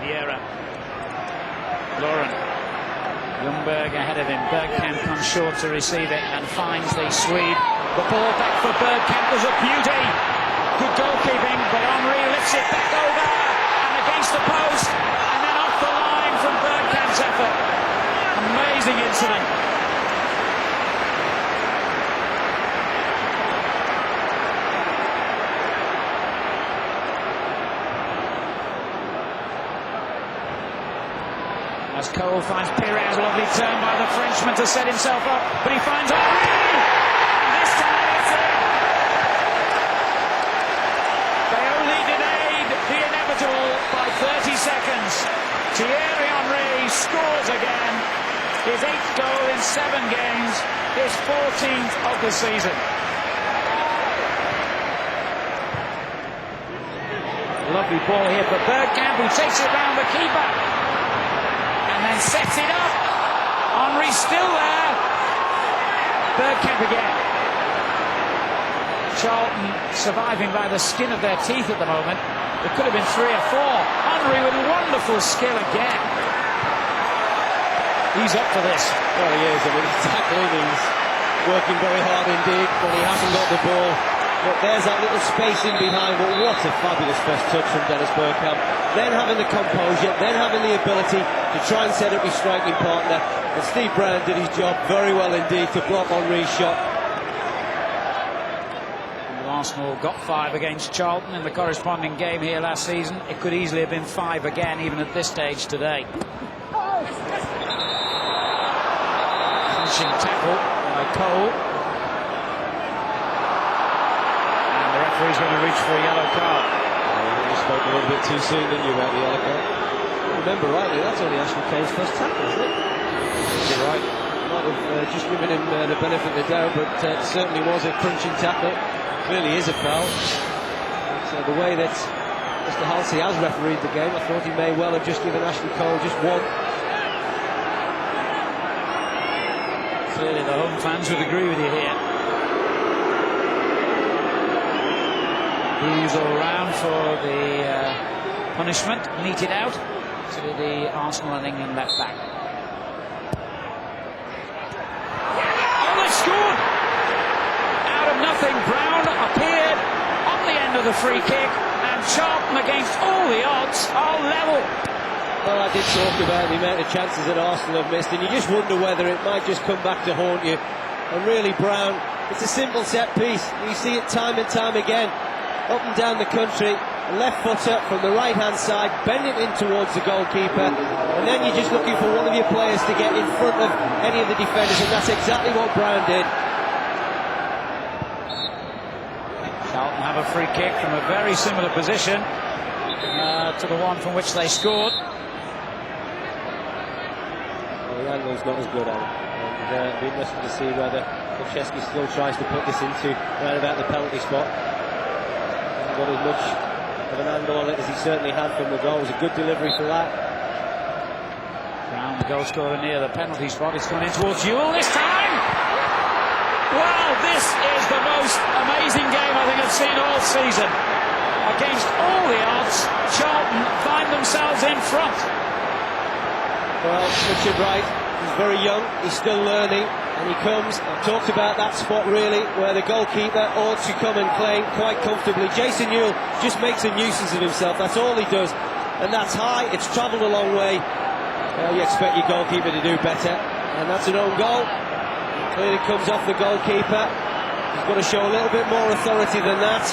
Vieira. Lauren. Ljungberg ahead of him. Bergkamp comes short to receive it and finds the Swede. The ball back for Bergkamp was a beauty. Good goalkeeping, but Henry lifts it back over and against the post and then off the line from Bergkamp's effort. Amazing incident. As Cole finds Pires, a lovely turn by the Frenchman to set himself up, but he finds Henry! This time it's in! They only delayed the inevitable by 30 seconds. Thierry Henry scores again. His 8th goal in 7 games, his 14th of the season. Lovely ball here for Bergkamp, who takes it round the keeper. And then sets it up. Henry's still there. Bergkamp again. Charlton surviving by the skin of their teeth at the moment. It could have been 3 or 4. Henry with wonderful skill again. He's up for this. Well, he is. I mean, he's tackling. He's working very hard indeed, but he hasn't got the ball. But there's that little space in behind. But what a fabulous first touch from Dennis Bergkamp. Then having the composure, then having the ability to try and set up his striking partner. And Steve Brown did his job very well indeed to block Henry's shot. Arsenal got 5 against Charlton in the corresponding game here last season. It could easily have been 5 again, even at this stage today. Punching tackle by Powell. And the referee's going to reach for a yellow card. You spoke a little bit too soon, didn't you, about the yellow card? Remember rightly, that's only Ashley Kane's first tackle, isn't it? You're right. Might have just given him the benefit of the doubt, but it certainly was a crunching tackle. Clearly is a foul. So the way that Mr. Halsey has refereed the game, I thought he may well have just given Ashley Cole just one. Clearly the home fans would agree with you here. Boos all round for the punishment, meted out to the Arsenal and England left back. Oh, they scored! Out of nothing, Brown appeared on the end of the free kick, and Charlton, against all the odds, are level. Well, I did talk about the amount of chances that Arsenal have missed, and you just wonder whether it might just come back to haunt you. And really, Brown, it's a simple set piece. You see it time and time again, up and down the country. A left footer from the right-hand side, bend it in towards the goalkeeper, and then you're just looking for one of your players to get in front of any of the defenders, and that's exactly what Brown did. Charlton have a free kick from a very similar position to the one from which they scored. Well, the angle's not as good on it, and it'll be interesting to see whether Konchesky still tries to put this into around about the penalty spot. Hasn't got as much of an angle on it as he certainly had from the goal. It was a good delivery for that. Brown, the goal scorer, near the penalty spot. It's coming in towards Euell this time. Wow, this is the most amazing game I think I've seen all season. Against all the odds, Charlton find themselves in front. Well, Richard Wright, he's very young, he's still learning, and he comes and talked about that spot really where the goalkeeper ought to come and claim quite comfortably. Jason Euell just makes a nuisance of himself, that's all he does, and that's high, it's travelled a long way. Well, you expect your goalkeeper to do better, and that's an own goal. Clearly comes off the goalkeeper. He's got to show a little bit more authority than that,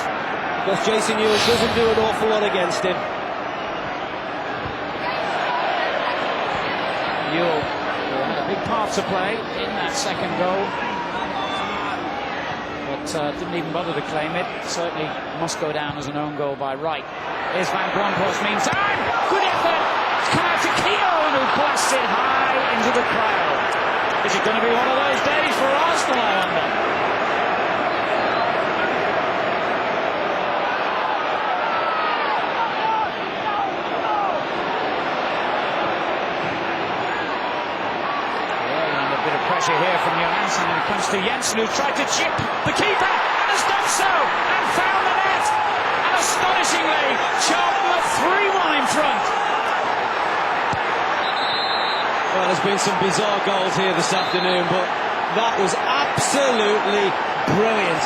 because Jason Euell doesn't do an awful lot against him. Euell had a big part to play in that second goal, but didn't even bother to claim it. Certainly must go down as an own goal by Wright. Here's Van Bronckhorst meantime. Good effort. It's come out to Keown, who blasts it high into the crowd. Is it going to be one of those days for Arsenal, I wonder? Pressure here from Johansson, and it comes to Jensen, who tried to chip the keeper and has done so and found the net, and astonishingly Charlton are 3-1 in front. There's been some bizarre goals here this afternoon, but that was absolutely brilliant.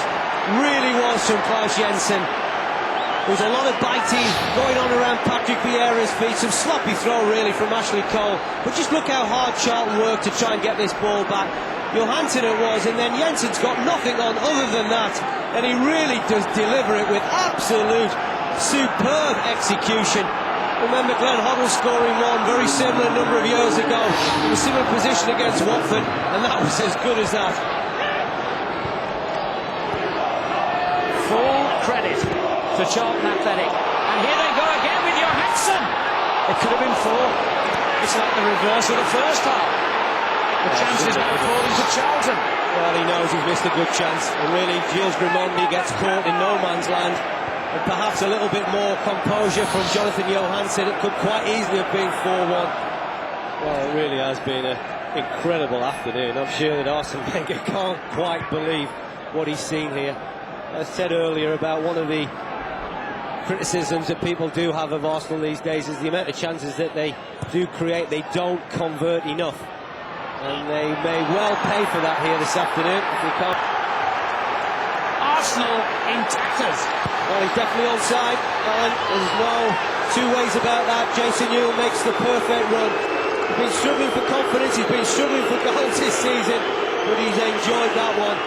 Really was from Jensen. There was a lot of biting going on around Patrick Vieira's feet, some sloppy throw really from Ashley Cole, but just look how hard Charlton worked to try and get this ball back. Johansson it was, and then Jensen's got nothing on other than that, and he really does deliver it with absolute superb execution. Remember Glenn Hoddle scoring one very similar number of years ago in a similar position against Watford, and that was as good as that. Full credit to Charlton Athletic, and here they go again with Johansson. It could have been 4. It's like the reverse of the first half. The chance is now falling to Charlton. Well, he knows he's missed a good chance, and really Grimandi gets caught in no man's land, and perhaps a little bit more composure from Jonathan Johansson. It could quite easily have been 4-1. Well, it really has been an incredible afternoon. I'm sure that Arsene Wenger can't quite believe what he's seen here. I said earlier about one of the criticisms that people do have of Arsenal these days is the amount of chances that they do create, they don't convert enough, and they may well pay for that here this afternoon if we can't. Arsenal in tatters. Well, he's definitely onside, Alan. There's no two ways about that. Jason Euell makes the perfect run. He's been struggling for confidence, he's been struggling for goals this season, but he's enjoyed that one.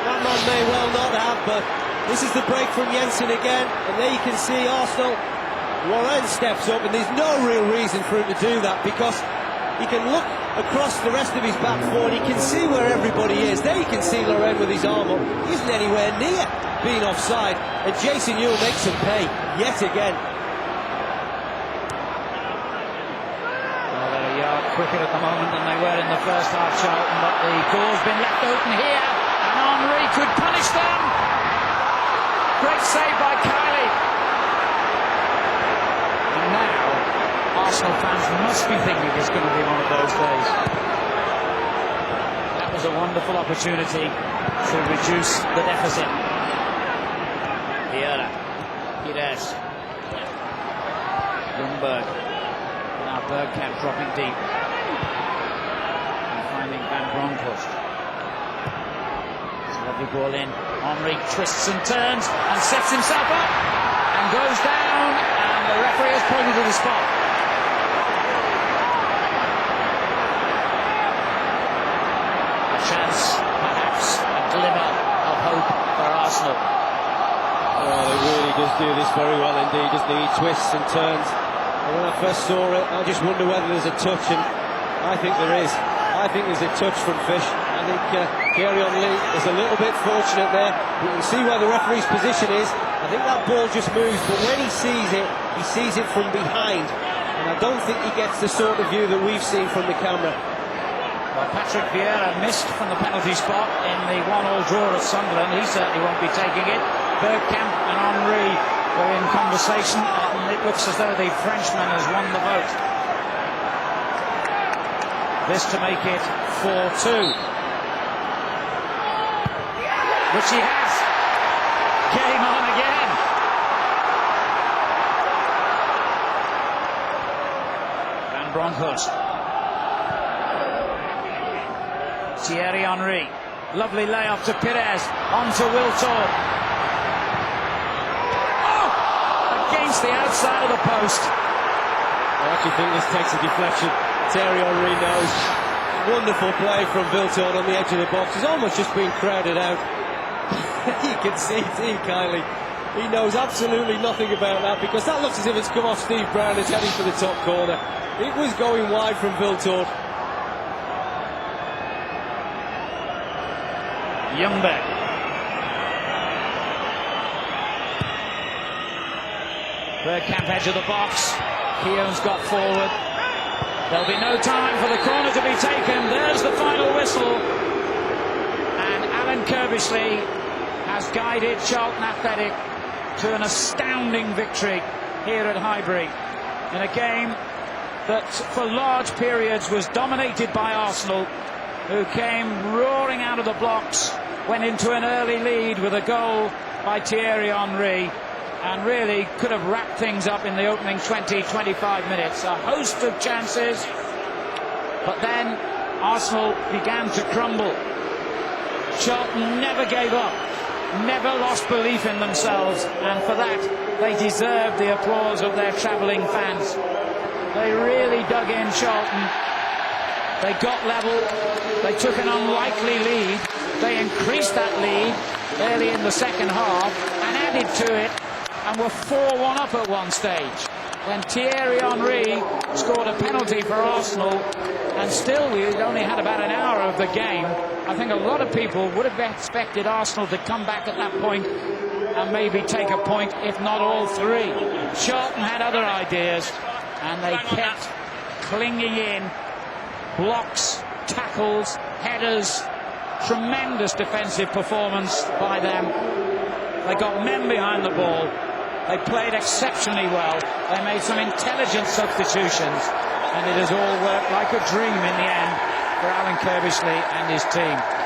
That man may well not have, but this is the break from Jensen again, and there you can see Arsenal. Warren steps up, and there's no real reason for him to do that, because he can look across the rest of his back four and he can see where everybody is. There you can see Loren with his arm up. He isn't anywhere near being offside, and Jason Euell makes him pay yet again. Well, they're a yard quicker at the moment than they were in the first half, Charlton, but the goal's been left open here, and Henry could punish them. Great save by Kiely. And now Arsenal fans must be thinking it's going to be one of those days. That was a wonderful opportunity to reduce the deficit. Vieira, Pires, Ljungberg. Now Bergkamp dropping deep and finding Bronckhorst. It's a lovely ball in. Henry twists and turns and sets himself up and goes down, and the referee has pointed to the spot. A chance, perhaps a glimmer of hope for Arsenal. Well, he really does do this very well indeed, doesn't he? He twists and turns. And when I first saw it, I just wonder whether there's a touch, and I think there is. I think there's a touch from Fish. I think Thierry Henry is a little bit fortunate there. You can see where the referee's position is. I think that ball just moves, but when he sees it from behind. And I don't think he gets the sort of view that we've seen from the camera. Well, Patrick Vieira missed from the penalty spot in the 1-1 draw at Sunderland. He certainly won't be taking it. Bergkamp and Henry were in conversation, and it looks as though the Frenchman has won the vote. This to make it 4-2. Which he has. Game on again. Bronckhorst. Thierry Henry. Lovely layoff to Pires. On to Wiltord. Oh! Against the outside of the post. I actually think this takes a deflection. Thierry Henry knows. Wonderful play from Wiltord on the edge of the box. He's almost just been crowded out. You can see Kiely. He knows absolutely nothing about that, because that looks as if it's come off Steve Brown. It's heading for the top corner. It was going wide from Wiltord. Ljungberg. Bergkamp edge of the box. Keown's got forward. There'll be no time for the corner to be taken. There's the final whistle. And Alan Kirbishley has guided Charlton Athletic to an astounding victory here at Highbury in a game that for large periods was dominated by Arsenal, who came roaring out of the blocks, went into an early lead with a goal by Thierry Henry, and really could have wrapped things up in the opening 20-25 minutes. A host of chances, But then Arsenal began to crumble. Charlton never gave up, never lost belief in themselves, and for that they deserved the applause of their travelling fans. They really dug in, Charlton. They got level, they took an unlikely lead, they increased that lead early in the second half and added to it, and were 4-1 up at one stage. When Thierry Henry scored a penalty for Arsenal, and still we'd only had about an hour of the game, I think a lot of people would have expected Arsenal to come back at that point and maybe take a point, if not all three. Charlton had other ideas, and they kept clinging in. Blocks, tackles, headers, tremendous defensive performance by them. They got men behind the ball. They played exceptionally well. They made some intelligent substitutions, and it has all worked like a dream in the end for Alan Kirbishley and his team.